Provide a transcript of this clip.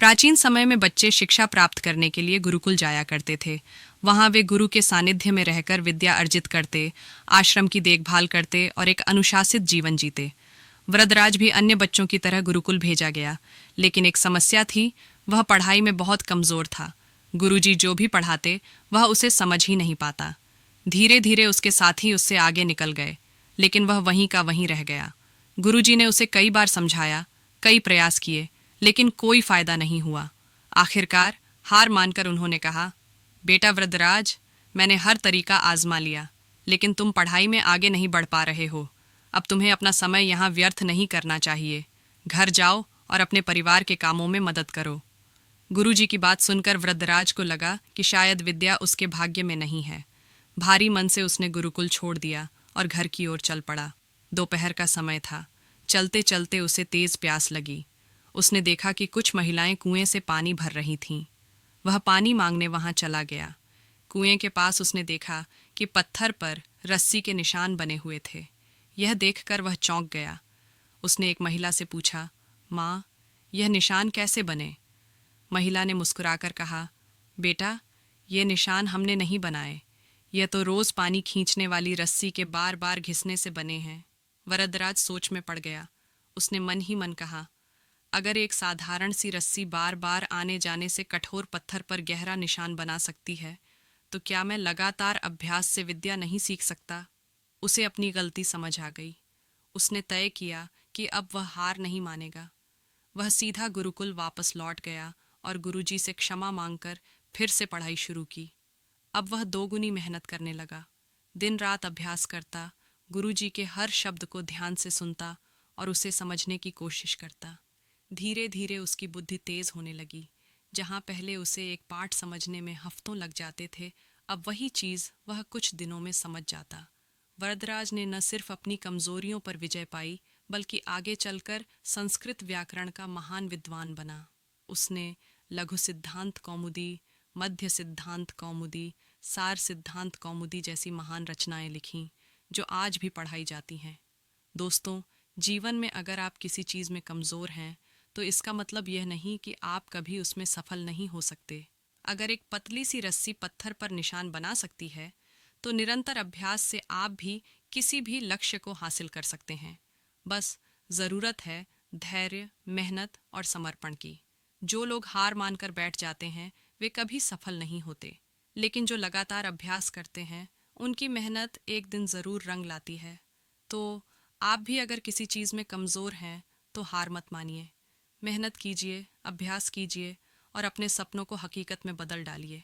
प्राचीन समय में बच्चे शिक्षा प्राप्त करने के लिए गुरुकुल जाया करते थे। वहां वे गुरु के सानिध्य में रहकर विद्या अर्जित करते, आश्रम की देखभाल करते और एक अनुशासित जीवन जीते। वरदराज भी अन्य बच्चों की तरह गुरुकुल भेजा गया, लेकिन एक समस्या थी। वह पढ़ाई में बहुत कमजोर था। गुरुजी जो भी पढ़ाते वह उसे समझ ही नहीं पाता। धीरे धीरे उसके साथी उससे आगे निकल गए, लेकिन वह वहीं का वहीं रह गया। गुरुजी ने उसे कई बार समझाया, कई प्रयास किए, लेकिन कोई फायदा नहीं हुआ। आखिरकार हार मानकर उन्होंने कहा, बेटा वरदराज, मैंने हर तरीका आजमा लिया, लेकिन तुम पढ़ाई में आगे नहीं बढ़ पा रहे हो। अब तुम्हें अपना समय यहाँ व्यर्थ नहीं करना चाहिए। घर जाओ और अपने परिवार के कामों में मदद करो। गुरुजी की बात सुनकर वृद्धराज को लगा कि शायद विद्या उसके भाग्य में नहीं है। भारी मन से उसने गुरुकुल छोड़ दिया और घर की ओर चल पड़ा। दोपहर का समय था। चलते चलते उसे तेज प्यास लगी। उसने देखा कि कुछ महिलाएं कुएं से पानी भर रही थीं। वह पानी मांगने वहां चला गया। कुएं के पास उसने देखा कि पत्थर पर रस्सी के निशान बने हुए थे। यह देखकर वह चौंक गया। उसने एक महिला से पूछा, माँ, यह निशान कैसे बने? महिला ने मुस्कुराकर कहा, बेटा, ये निशान हमने नहीं बनाए। यह तो रोज पानी खींचने वाली रस्सी के बार बार घिसने से बने हैं। वरदराज सोच में पड़ गया। उसने मन ही मन कहा, अगर एक साधारण सी रस्सी बार बार आने जाने से कठोर पत्थर पर गहरा निशान बना सकती है, तो क्या मैं लगातार अभ्यास से विद्या नहीं सीख सकता? उसे अपनी गलती समझ आ गई। उसने तय किया कि अब वह हार नहीं मानेगा। वह सीधा गुरुकुल वापस लौट गया और गुरुजी से क्षमा मांगकर फिर से पढ़ाई शुरू की। अब वह दोगुनी मेहनत करने लगा। दिन रात अभ्यास करता, गुरुजी के हर शब्द को ध्यान से सुनता और उसे समझने की कोशिश करता। धीरे धीरे उसकी बुद्धि तेज होने लगी। जहाँ पहले उसे एक पाठ समझने में हफ्तों लग जाते थे, अब वही चीज़ वह कुछ दिनों में समझ जाता। वरदराज ने न सिर्फ अपनी कमजोरियों पर विजय पाई, बल्कि आगे चलकर संस्कृत व्याकरण का महान विद्वान बना। उसने लघु सिद्धांत कौमुदी, मध्य सिद्धांत कौमुदी, सार सिद्धांत कौमुदी जैसी महान रचनाएं लिखीं, जो आज भी पढ़ाई जाती हैं। दोस्तों, जीवन में अगर आप किसी चीज़ में कमज़ोर हैं, तो इसका मतलब यह नहीं कि आप कभी उसमें सफल नहीं हो सकते। अगर एक पतली सी रस्सी पत्थर पर निशान बना सकती है, तो निरंतर अभ्यास से आप भी किसी भी लक्ष्य को हासिल कर सकते हैं। बस ज़रूरत है धैर्य, मेहनत और समर्पण की। जो लोग हार मानकर बैठ जाते हैं, वे कभी सफल नहीं होते, लेकिन जो लगातार अभ्यास करते हैं, उनकी मेहनत एक दिन ज़रूर रंग लाती है। तो आप भी अगर किसी चीज़ में कमज़ोर हैं, तो हार मत मानिए। मेहनत कीजिए, अभ्यास कीजिए और अपने सपनों को हकीकत में बदल डालिए।